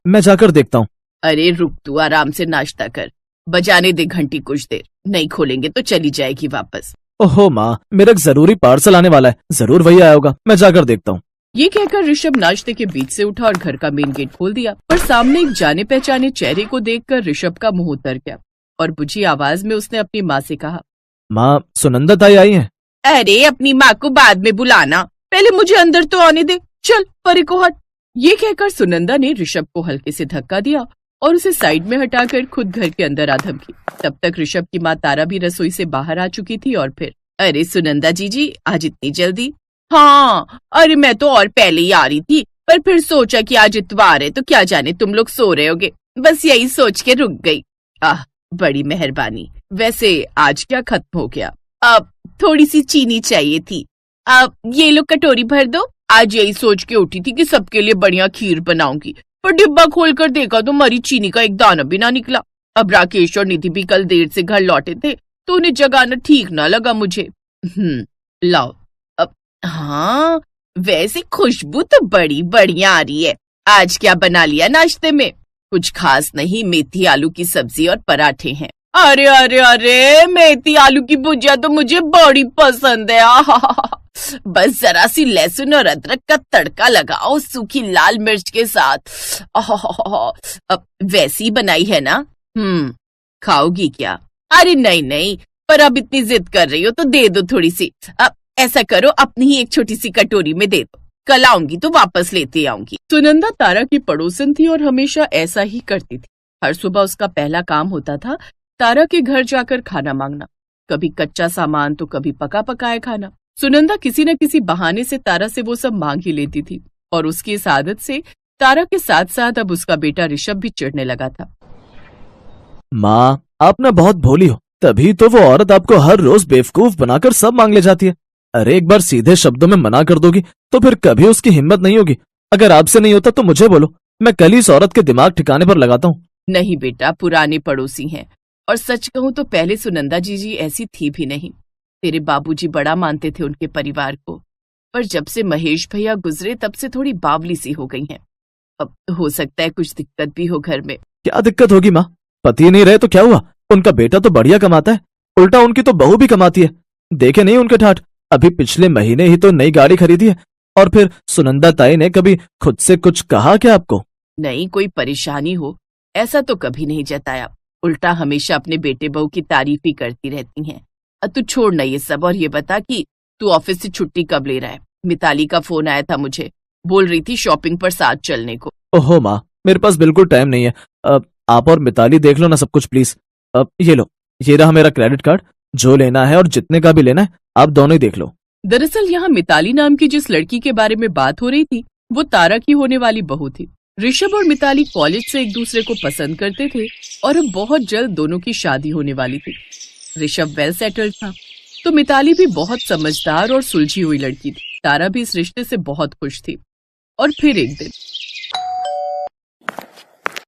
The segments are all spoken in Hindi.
मैं जाकर देखता हूँ। अरे रुक, तू आराम से नाश्ता कर, बजाने दे घंटी कुछ देर, नहीं खोलेंगे तो चली जाएगी वापस। ओहो माँ, मेरा एक जरूरी पार्सल आने वाला है, जरूर वही आया होगा, मैं जाकर देखता हूँ। ये कहकर ऋषभ नाश्ते के बीच से उठा और घर का मेन गेट खोल दिया, पर सामने एक जाने पहचाने चेहरे को देखकर ऋषभ का मुंह उतर गया और बुझी आवाज में उसने अपनी माँ से कहा, माँ, सुनंदा ताई आई हैं। अरे अपनी माँ को बाद में बुलाना, पहले मुझे अंदर तो आने दे, चल परे को हट। ये कहकर सुनंदा ने ऋषभ को हल्के से धक्का दिया और उसे साइड में हटाकर खुद घर के अंदर आ धमकी। तब तक ऋषभ की माँ तारा भी रसोई से बाहर आ चुकी थी और फिर, अरे सुनंदा जी आज इतनी जल्दी? हाँ, अरे मैं तो और पहले ही आ रही थी, पर फिर सोचा कि आज इतवार है तो क्या जाने तुम लोग सो रहे होगे, बस यही सोच के रुक गई। बड़ी मेहरबानी। वैसे आज क्या खत्म हो गया? अब थोड़ी सी चीनी चाहिए थी, अब ये लो कटोरी भर दो। आज यही सोच के उठी थी कि सबके लिए बढ़िया खीर बनाऊंगी, पर डिब्बा खोलकर देखा तो मरी चीनी का एक दाना भी ना निकला। अब राकेश और निधि भी कल देर से घर लौटे थे तो उन्हें जगाना ठीक ना लगा मुझे। लाओ। अब हाँ, वैसे खुशबू तो बड़ी बढ़िया आ रही है। आज क्या बना लिया नाश्ते में? कुछ खास नहीं, मेथी आलू की सब्जी और पराठे हैं। अरे अरे अरे, मेथी आलू की भुजिया तो मुझे बड़ी पसंद है। बस जरा सी लहसुन और अदरक का तड़का लगाओ सूखी लाल मिर्च के साथ। अब वैसी बनाई है ना? खाओगी क्या? अरे नहीं नहीं, पर अब इतनी जिद कर रही हो तो दे दो थोड़ी सी। अब ऐसा करो, अपनी ही एक छोटी सी कटोरी में दे दो, कल आऊंगी तो वापस लेते आऊंगी। सुनंदा तारा की पड़ोसन थी और हमेशा ऐसा ही करती थी। हर सुबह उसका पहला काम होता था तारा के घर जाकर खाना मांगना, कभी कच्चा सामान तो कभी पका पकाया खाना। सुनंदा किसी न किसी बहाने से तारा से वो सब मांग ही लेती थी और उसकी इस आदत से तारा के साथ साथ अब उसका बेटा ऋषभ भी चिढ़ने लगा था। माँ, आप ना बहुत भोली हो, तभी तो वो औरत आपको हर रोज बेवकूफ बनाकर सब मांग ले जाती है। अरे एक बार सीधे शब्दों में मना कर दोगी तो फिर कभी उसकी हिम्मत नहीं होगी। अगर आपसे नहीं होता तो मुझे बोलो, मैं कल ही इस औरत के दिमाग ठिकाने पर लगाता हूँ। नहीं बेटा, पुराने पड़ोसी हैं, और सच कहूँ तो पहले सुनंदा जी ऐसी थी भी नहीं। तेरे बाबूजी बड़ा मानते थे उनके परिवार को, पर जब से महेश भैया गुजरे तब से थोड़ी बावली सी हो गई हैं। अब हो सकता है कुछ दिक्कत भी हो घर में। क्या दिक्कत होगी माँ? पति नहीं रहे तो क्या हुआ? उनका बेटा तो बढ़िया कमाता है, उल्टा उनकी तो बहू भी कमाती है। देखे नहीं उनके ठाठ? अभी पिछले महीने ही तो नई गाड़ी खरीदी है। और फिर सुनंदा ताई ने कभी खुद से कुछ कहा क्या आपको? नहीं, कोई परेशानी हो ऐसा तो कभी नहीं जताया, उल्टा हमेशा अपने बेटे बहू की तारीफ ही करती रहती हैं। तू छोड़ ना ये सब और ये बता कि तू ऑफिस से छुट्टी कब ले रहा है? मिताली का फोन आया था मुझे, बोल रही थी शॉपिंग पर साथ चलने को। ओहो माँ, मेरे पास बिल्कुल टाइम नहीं है। आप और मिताली देख लो ना सब कुछ प्लीज। ये लो, ये रहा मेरा क्रेडिट कार्ड, जो लेना है और जितने का भी लेना है आप दोनों ही देख लो। दरअसल यहाँ मिताली नाम की जिस लड़की के बारे में बात हो रही थी वो तारा की होने वाली बहू थी। ऋषभ और मिताली कॉलेज से एक दूसरे को पसंद करते थे और अब बहुत जल्द दोनों की शादी होने वाली थी। ऋषभ वेल सेटल्ड था तो मिताली भी बहुत समझदार और सुलझी हुई लड़की थी। तारा भी इस रिश्ते से बहुत खुश थी। और फिर एक दिन,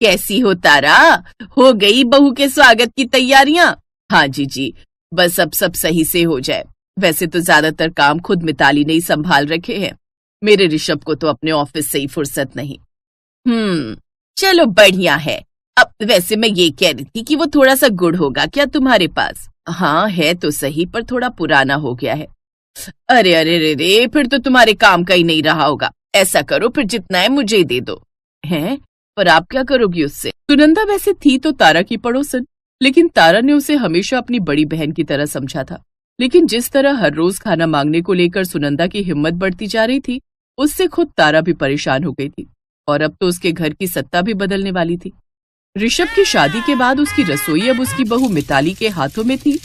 कैसी हो तारा? हो गई बहू के स्वागत की तैयारियां? हाँ जी, बस अब सब सही से हो जाए। वैसे तो ज्यादातर काम खुद मिताली ने ही संभाल रखे हैं, मेरे ऋषभ को तो अपने ऑफिस से ही फुर्सत नहीं। चलो बढ़िया है। अब वैसे मैं ये कह रही थी कि वो थोड़ा सा गुड़ होगा क्या तुम्हारे पास? हाँ है तो सही, पर थोड़ा पुराना हो गया है। अरे अरे रे रे, फिर तो तुम्हारे काम का ही नहीं रहा होगा। ऐसा करो फिर जितना है मुझे ही दे दो। हैं? पर आप क्या करोगी उससे? सुनंदा वैसे थी तो तारा की पड़ोसन, लेकिन तारा ने उसे हमेशा अपनी बड़ी बहन की तरह समझा था। लेकिन जिस तरह हर रोज खाना मांगने को लेकर सुनंदा की हिम्मत बढ़ती जा रही थी, उससे खुद तारा भी परेशान हो गई थी और अब तो उसके घर की सत्ता भी बदलने वाली थी। ऋषभ की शादी के बाद उसकी रसोई अब उसकी बहू मिताली के हाथों में थी।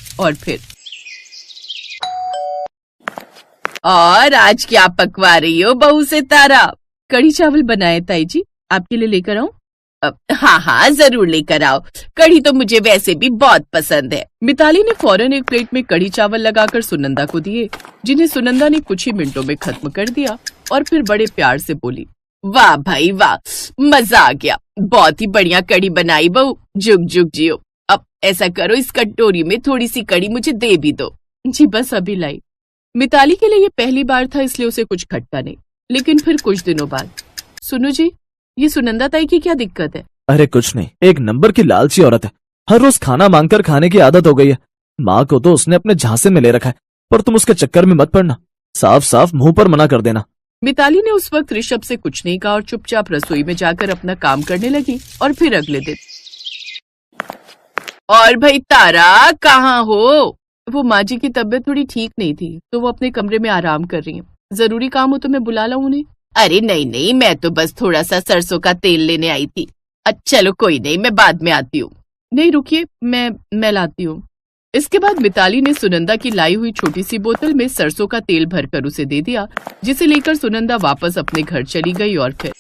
और आज क्या पकवा रही हो बहू से तारा? कढ़ी चावल बनाए ताई जी, आपके लिए लेकर आऊं? हाँ जरूर लेकर आओ, कढ़ी तो मुझे वैसे भी बहुत पसंद है। मिताली ने फौरन एक प्लेट में कढ़ी चावल लगाकर सुनंदा को दिए, जिन्हें सुनंदा ने कुछ ही मिनटों में खत्म कर दिया और फिर बड़े प्यार से बोली, वाह भाई वाह, मजा आ गया, बहुत ही बढ़िया कढ़ी बनाई बहू, जुग जुग जियो। अब ऐसा करो, इस कटोरी में थोड़ी सी कढ़ी मुझे दे भी दो। जी बस अभी लाई। मिताली के लिए ये पहली बार था इसलिए उसे कुछ खटका नहीं, लेकिन फिर कुछ दिनों बाद, सुनो जी ये सुनंदा ताई की क्या दिक्कत है? अरे कुछ नहीं, एक नंबर की लालची औरत है। हर रोज खाना मांगकर खाने की आदत हो गई है। माँ को तो उसने अपने झांसे में ले रखा है, पर तुम उसके चक्कर में मत पड़ना। साफ साफ मुंह पर मना कर देना। मिताली ने उस वक्त ऋषभ से कुछ नहीं कहा और चुपचाप रसोई में जाकर अपना काम करने लगी। और फिर अगले दिन, और भाई तारा कहाँ हो? वो माँ जी की तबीयत थोड़ी ठीक नहीं थी तो वो अपने कमरे में आराम कर रही है। जरूरी काम हो तो मैं बुला लाऊं उन्हें? अरे नहीं नहीं, मैं तो बस थोड़ा सा सरसों का तेल लेने आई थी। अच्छा चलो कोई नहीं, मैं बाद में आती हूँ। नहीं रुकिए, मैं लाती हूँ। इसके बाद मिताली ने सुनंदा की लाई हुई छोटी सी बोतल में सरसों का तेल भरकर उसे दे दिया, जिसे लेकर सुनंदा वापस अपने घर चली गई। और फिर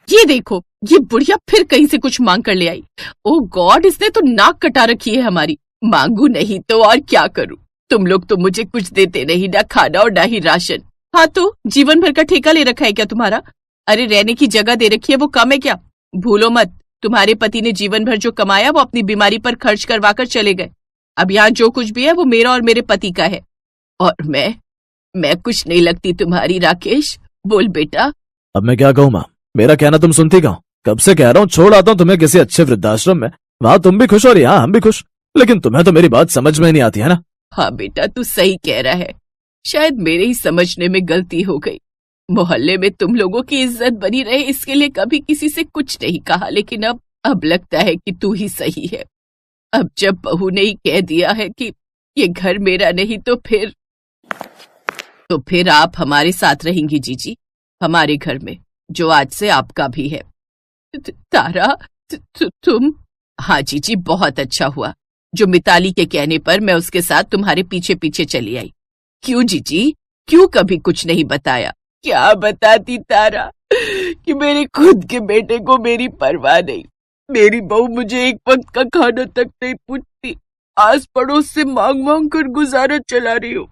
ये देखो, ये बुढ़िया फिर कहीं से कुछ मांग कर ले आई। ओ गॉड, इसने तो नाक कटा रखी है हमारी। मांगू नहीं तो और क्या करूं? तुम लोग तो मुझे कुछ देते नहीं, ना खाना और ना ही राशन। हाँ तो जीवन भर का ठेका ले रखा है क्या तुम्हारा? अरे रहने की जगह दे रखी है, वो कम है क्या? भूलो मत, तुम्हारे पति ने जीवन भर जो कमाया वो अपनी बीमारी पर खर्च करवा कर चले गए। अब यहाँ जो कुछ भी है वो मेरा और मेरे पति का है। और मैं कुछ नहीं लगती तुम्हारी राकेश। बोल बेटा। अब मैं क्या कहूँ माँ, मेरा कहना तुम सुनती कहो। कब से कह रहा हूँ छोड़ आता हूँ तुम्हें किसी अच्छे वृद्धाश्रम में, वहाँ तुम भी खुश और यहाँ हम भी खुश। लेकिन तुम्हें तो मेरी बात समझ में नहीं आती है ना। हाँ बेटा, तू सही कह रहा है। शायद मेरे ही समझने में गलती हो गई। मोहल्ले में तुम लोगों की इज्जत बनी रहे इसके लिए कभी किसी से कुछ नहीं कहा, लेकिन अब लगता है कि तू ही सही है। अब जब बहू ने ही कह दिया है कि ये घर मेरा नहीं तो फिर आप हमारे साथ रहेंगी जीजी, हमारे घर में, जो आज से आपका भी है। तारा तुम? हाँ जीजी, बहुत अच्छा हुआ जो मिताली के कहने पर मैं उसके साथ तुम्हारे पीछे पीछे चली आई। क्यों जीजी, क्यों कभी कुछ नहीं बताया? क्या बताती तारा कि मेरे खुद के बेटे को मेरी परवाह नहीं। मेरी बहू मुझे एक वक्त का खाना तक नहीं पूछती, आस पड़ोस से मांग मांग कर गुजारा चला रही हो।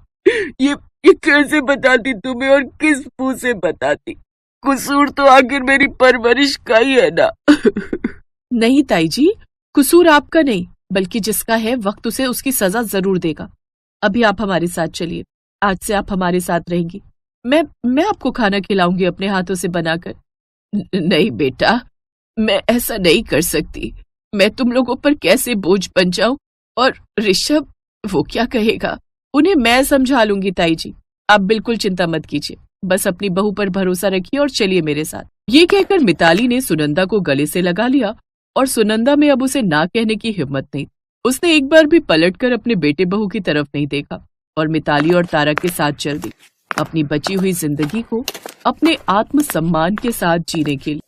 ये कैसे बताती तुम्हें और किस मुंह से बताती? कसूर तो आखिर मेरी परवरिश का ही है ना। नहीं ताई जी, कसूर आपका नहीं, बल्कि जिसका है वक्त उसे उसकी सजा जरूर देगा। अभी आप हमारे साथ चलिए, आज से आप हमारे साथ रहेंगी। मैं आपको खाना खिलाऊंगी अपने हाथों से बनाकर। नहीं बेटा, मैं ऐसा नहीं कर सकती। मैं तुम लोगों पर कैसे बोझ बन जाऊं? और ऋषभ, वो क्या कहेगा? उन्हें मैं समझा लूंगी ताई जी, आप बिल्कुल चिंता मत कीजिए। बस अपनी बहू पर भरोसा रखिए और चलिए मेरे साथ। ये कहकर मिताली ने सुनंदा को गले से लगा लिया और सुनंदा में अब उसे ना कहने की हिम्मत नहीं। उसने एक बार भी पलटकर अपने बेटे बहू की तरफ नहीं देखा और मिताली और तारा के साथ चल दी, अपनी बची हुई जिंदगी को अपने आत्मसम्मान के साथ जीने के लिए।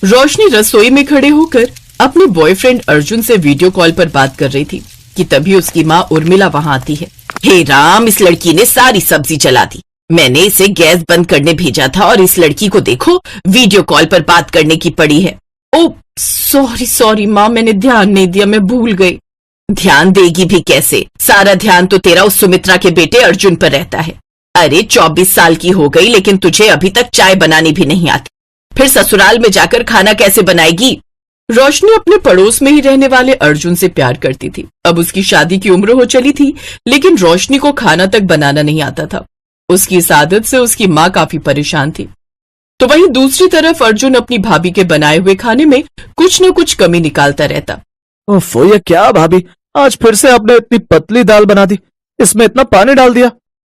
रोशनी रसोई में खड़े होकर अपने बॉयफ्रेंड अर्जुन से वीडियो कॉल पर बात कर रही थी कि तभी उसकी माँ उर्मिला वहां आती है। हे राम, इस लड़की ने सारी सब्जी जला दी। मैंने इसे गैस बंद करने भेजा था और इस लड़की को देखो वीडियो कॉल पर बात करने की पड़ी है। ओ सॉरी माँ, मैंने ध्यान नहीं दिया, मैं भूल गई। ध्यान देगी भी कैसे? सारा ध्यान तो तेरा उस सुमित्रा के बेटे अर्जुन पर रहता है। अरे 24 साल की हो गई लेकिन तुझे अभी तक चाय बनानी भी नहीं आती, फिर ससुराल में जाकर खाना कैसे बनाएगी? रोशनी अपने पड़ोस में ही रहने वाले अर्जुन से प्यार करती थी। अब उसकी शादी की उम्र हो चली थी, लेकिन रोशनी को खाना तक बनाना नहीं आता था। उसकी इस आदत से उसकी माँ काफी परेशान थी। तो वहीं दूसरी तरफ अर्जुन अपनी भाभी के बनाए हुए खाने में कुछ न कुछ कमी निकालता रहता। ओफो, ये क्या भाभी, आज फिर से आपने इतनी पतली दाल बना दी, इसमें इतना पानी डाल दिया।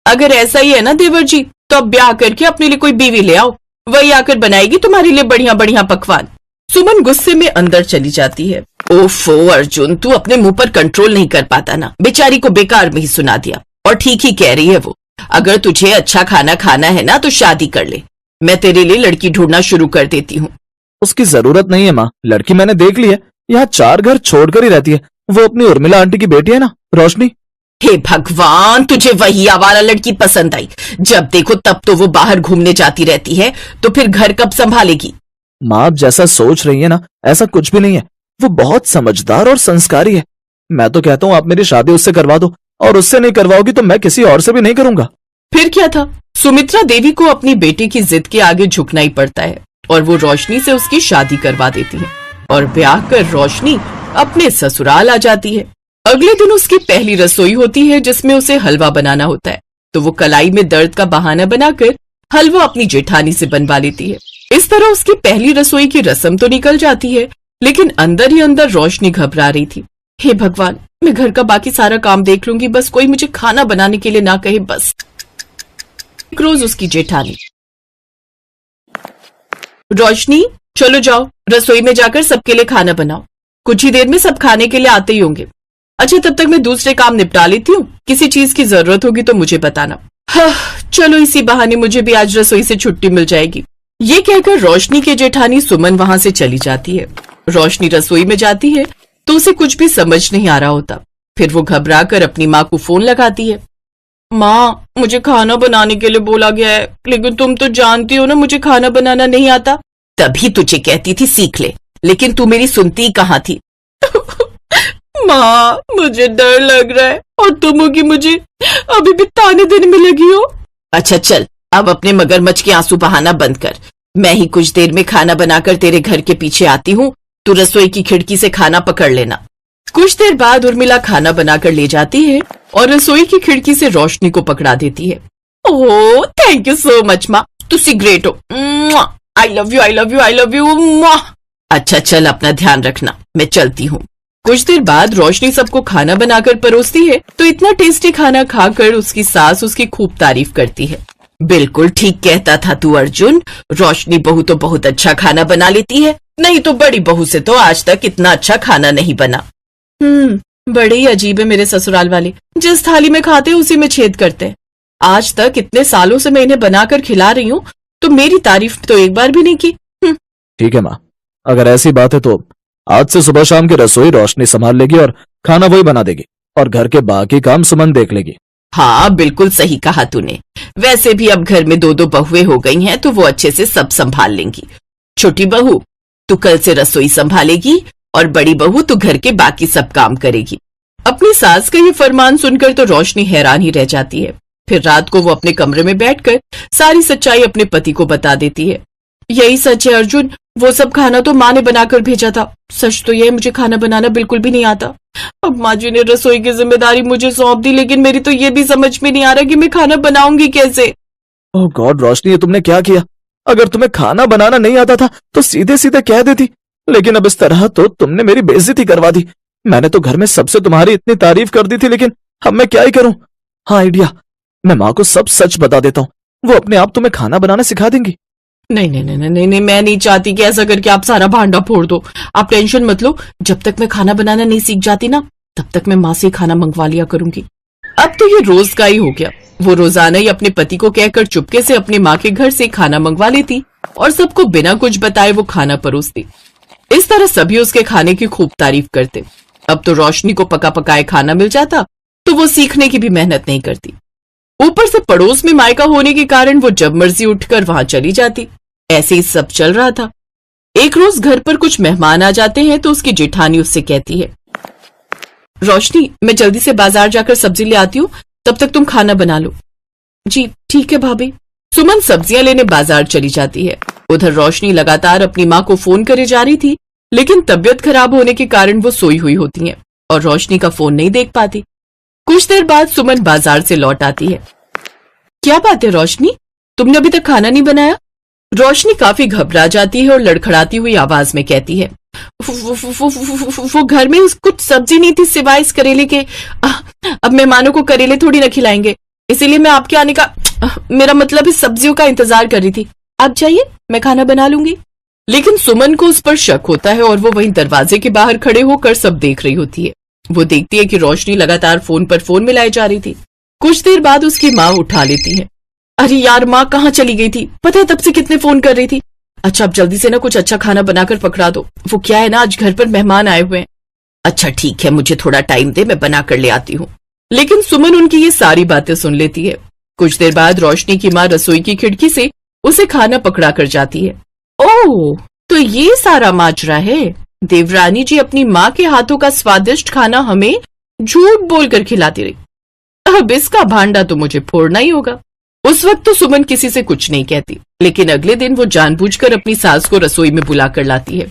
अगर ऐसा ही है ना देवर जी, तो अब ब्याह करके अपने लिए कोई बीवी ले आओ, वही आकर बनाएगी तुम्हारे लिए बढ़िया बढ़िया पकवान। सुमन गुस्से में अंदर चली जाती है। ओफो अर्जुन, तू अपने मुंह पर कंट्रोल नहीं कर पाता ना, बेचारी को बेकार में ही सुना दिया। और ठीक ही कह रही है वो, अगर तुझे अच्छा खाना खाना है ना तो शादी कर ले, मैं तेरे लिए लड़की ढूंढना शुरू कर देती हूँ। उसकी जरूरत नहीं है माँ, लड़की मैंने देख ली है, यहाँ 4 घर छोड़कर ही रहती है। वो अपनी उर्मिला आंटी की बेटी है ना, रोशनी। हे भगवान, तुझे वही आवारा लड़की पसंद आई? जब देखो तब तो वो बाहर घूमने जाती रहती है, तो फिर घर कब संभालेगी? माँ, आप जैसा सोच रही है ना, ऐसा कुछ भी नहीं है। वो बहुत समझदार और संस्कारी है। मैं तो कहता हूँ आप मेरी शादी उससे करवा दो, और उससे नहीं करवाओगी तो मैं किसी और से भी नहीं करूंगा। फिर क्या था, सुमित्रा देवी को अपनी बेटी की जिद के आगे झुकना ही पड़ता है और वो रोशनी से उसकी शादी करवा देती है और ब्याह कर रोशनी अपने ससुराल आ जाती है। अगले दिन उसकी पहली रसोई होती है जिसमें उसे हलवा बनाना होता है। तो वो कलाई में दर्द का बहाना बनाकर हलवा अपनी जेठानी से बनवा लेती है। इस तरह उसकी पहली रसोई की रस्म तो निकल जाती है, लेकिन अंदर ही अंदर रोशनी घबरा रही थी। हे भगवान, मैं घर का बाकी सारा काम देख लूंगी, बस कोई मुझे खाना बनाने के लिए ना कहे बस। एक रोज उसकी जेठानी, रोशनी चलो जाओ रसोई में जाकर सबके लिए खाना बनाओ, कुछ ही देर में सब खाने के लिए आते ही होंगे। अच्छा तब तक मैं दूसरे काम निपटा लेती हूँ, किसी चीज की जरूरत होगी तो मुझे बताना। हाँ चलो इसी बहाने मुझे भी आज रसोई से छुट्टी मिल जाएगी। ये कहकर रोशनी की जेठानी सुमन वहां से चली जाती है। रोशनी रसोई में जाती है तो उसे कुछ भी समझ नहीं आ रहा होता। फिर वो घबरा कर अपनी माँ को फोन लगाती है। माँ मुझे खाना बनाने के लिए बोला गया है, लेकिन तुम तो जानती हो ना मुझे खाना बनाना नहीं आता। तभी तुझे कहती थी सीख ले, लेकिन तू मेरी सुनती कहाँ थी। माँ मुझे डर लग रहा है और तुम होगी मुझे अभी भी ताने देने में लगी हो। अच्छा चल अब अपने मगरमच्छ के आंसू बहाना बंद कर, मैं ही कुछ देर में खाना बनाकर तेरे घर के पीछे आती हूँ, तू रसोई की खिड़की से खाना पकड़ लेना। कुछ देर बाद उर्मिला खाना बनाकर ले जाती है और रसोई की खिड़की से रोशनी को पकड़ा देती है। Oh thank you so much माँ, तुसी ग्रेट हो, I love you I love you I love you. अच्छा चल अपना ध्यान रखना, मैं चलती हूँ। कुछ देर बाद रोशनी सबको खाना बनाकर परोसती है तो इतना टेस्टी खाना खाकर उसकी सास उसकी खूब तारीफ करती है। बिल्कुल ठीक कहता था तू अर्जुन, रोशनी बहू तो बहुत अच्छा खाना बना लेती है, नहीं तो बड़ी बहू से तो आज तक इतना अच्छा खाना नहीं बना। बड़े ही अजीब है मेरे ससुराल वाले, जिस थाली में खाते उसी में छेद करते हैं। आज तक इतने सालों से मैं इन्हें बनाकर खिला रही हूँ तो मेरी तारीफ तो एक बार भी नहीं की। ठीक है माँ, अगर ऐसी बात है तो आज से सुबह शाम की रसोई रोशनी संभाल लेगी और खाना वही बना देगी और घर के बाकी काम सुमन देख लेगी। हाँ बिल्कुल सही कहा तूने, वैसे भी अब घर में दो दो बहुएं हो गई हैं तो वो अच्छे से सब संभाल लेंगी। छोटी बहू तू कल से रसोई संभालेगी और बड़ी बहू तू घर के बाकी सब काम करेगी। अपनी सास का ये फरमान सुनकर तो रोशनी हैरान ही रह जाती है। फिर रात को वो अपने कमरे में बैठकर सारी सच्चाई अपने पति को बता देती है। यही सच है अर्जुन, वो सब खाना तो माँ ने बनाकर भेजा था, सच तो यह मुझे खाना बनाना बिल्कुल भी नहीं आता। अब माँ जी ने रसोई की जिम्मेदारी मुझे सौंप दी, लेकिन मेरी तो ये भी समझ में नहीं आ रहा कि मैं खाना बनाऊंगी कैसे। ओह गॉड रोशनी, ये तुमने क्या किया? अगर तुम्हें खाना बनाना नहीं आता था तो सीधे सीधे कह देती, लेकिन अब इस तरह तो तुमने मेरी बेइज्जती करवा दी। मैंने तो घर में सबसे तुम्हारी इतनी तारीफ कर दी थी, लेकिन अब मैं क्या ही करूं? हाँ आइडिया, मैं माँ को सब सच बता देता हूँ, वो अपने आप तुम्हें खाना बनाना सिखा देंगी। नहीं नहीं नहीं नहीं नहीं, मैं नहीं चाहती कि ऐसा करके आप सारा भांडा फोड़ दो। आप टेंशन मत लो, जब तक मैं खाना बनाना नहीं सीख जाती ना तब तक मैं माँ से खाना मंगवा लिया करूंगी। अब तो ये रोज का ही हो गया, वो रोजाना ही अपने पति को कहकर चुपके से अपनी माँ के घर से खाना मंगवा लेती और सबको बिना कुछ बताए वो खाना परोसती। इस तरह सभी उसके खाने की खूब तारीफ करते। अब तो रोशनी को पका पकाए खाना मिल जाता तो वो सीखने की भी मेहनत नहीं करती। ऊपर से पड़ोस में मायका होने के कारण वो जब मर्जी उठकर वहां चली जाती। ऐसे ही सब चल रहा था। एक रोज घर पर कुछ मेहमान आ जाते हैं तो उसकी जेठानी उससे कहती है, रोशनी मैं जल्दी से बाजार जाकर सब्जी ले आती हूँ, तब तक तुम खाना बना लो। जी ठीक है भाभी। सुमन सब्जियां लेने बाजार चली जाती है। उधर रोशनी लगातार अपनी माँ को फोन करे जा रही थी, लेकिन तबीयत खराब होने के कारण वो सोई हुई होती है और रोशनी का फोन नहीं देख पाती। कुछ देर बाद सुमन बाजार से लौट आती है। क्या बात है रोशनी, तुमने अभी तक खाना नहीं बनाया? रोशनी काफी घबरा जाती है और लड़खड़ाती हुई आवाज में कहती है, वो घर में कुछ सब्जी नहीं थी सिवाय इस करेले के। अब मेहमानों को करेले थोड़ी न खिलाएंगे, इसीलिए मैं आपके आने का मेरा मतलब इस सब्जियों का इंतजार कर रही थी। आप जाइए, मैं खाना बना लूंगी। लेकिन सुमन को उस पर शक होता है और वो वहीं दरवाजे के बाहर खड़े होकर सब देख रही होती है। वो देखती है कि रोशनी लगातार फोन पर फोन मिलाई जा रही थी। कुछ देर बाद उसकी माँ उठा लेती है। अरे यार माँ कहाँ चली गई थी, पता है तब से कितने फोन कर रही थी। अच्छा अब जल्दी से ना कुछ अच्छा खाना बनाकर पकड़ा दो, वो क्या है ना आज घर पर मेहमान आए हुए हैं। अच्छा ठीक है, मुझे थोड़ा टाइम दे, मैं बना कर ले आती हूँ। लेकिन सुमन उनकी ये सारी बातें सुन लेती है। कुछ देर बाद रोशनी की माँ रसोई की खिड़की से उसे खाना पकड़ा कर जाती है। ओह तो ये सारा माजरा है, देवरानी जी अपनी माँ के हाथों का स्वादिष्ट खाना हमें झूठ बोलकर खिलाती रही। अब इसका भांडा तो मुझे फोड़ना ही होगा। उस वक्त तो सुमन किसी से कुछ नहीं कहती, लेकिन अगले दिन वो जानबूझकर अपनी सास को रसोई में बुला कर लाती है।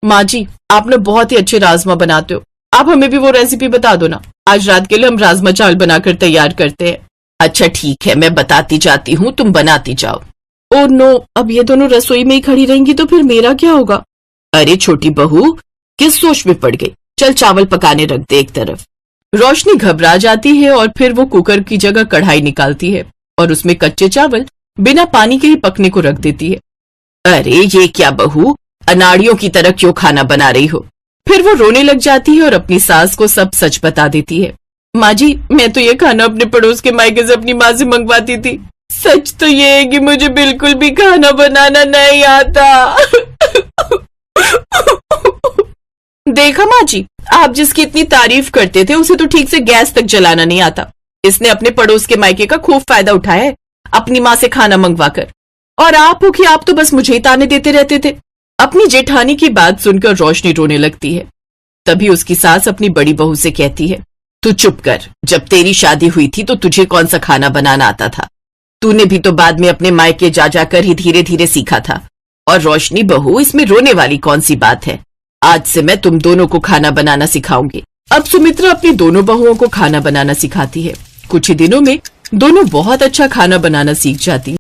माँ जी आप ना बहुत ही अच्छे राजमा बनाते हो, आप हमें भी वो रेसिपी बता दो ना, आज रात के लिए हम राजमा चावल बनाकर तैयार करते हैं। अच्छा ठीक है, मैं बताती जाती हूँ, तुम बनाती जाओ। ओह नो, अब ये दोनों रसोई में ही खड़ी रहेंगी तो फिर मेरा क्या होगा? अरे छोटी बहू, किस सोच में पड़ गई? चल चावल पकाने रख दे एक तरफ। रोशनी घबरा जाती है और फिर वो कुकर की जगह कढ़ाई निकालती है और उसमें कच्चे चावल बिना पानी के ही पकने को रख देती है। अरे ये क्या बहू, अनाड़ियों की तरह क्यों खाना बना रही हो? फिर वो रोने लग जाती है और अपनी सास को सब सच बता देती है। माँ जी, मैं तो ये खाना अपने पड़ोस के मायके से अपनी माँ से मंगवाती थी। सच तो ये है कि मुझे बिल्कुल भी खाना बनाना नहीं आता। देखा माँ जी, आप जिसकी इतनी तारीफ करते थे उसे तो ठीक से गैस तक जलाना नहीं आता। इसने अपने पड़ोस के मायके का खूब फायदा उठाया है अपनी माँ से खाना मंगवाकर। और आप हो कि आप तो बस मुझे ही ताने देते रहते थे। अपनी जेठानी की बात सुनकर रोशनी रोने लगती है। तभी उसकी सास अपनी बड़ी बहू से कहती है, तू चुप कर, जब तेरी शादी हुई थी तो तुझे कौन सा खाना बनाना आता था? तूने भी तो बाद में अपने मायके जा जाकर ही धीरे धीरे सीखा था। और रोशनी बहू, इसमें रोने वाली कौन सी बात है? आज से मैं तुम दोनों को खाना बनाना सिखाऊंगी। अब सुमित्रा अपनी दोनों बहुओं को खाना बनाना सिखाती है। कुछ ही दिनों में दोनों बहुत अच्छा खाना बनाना सीख जाती है।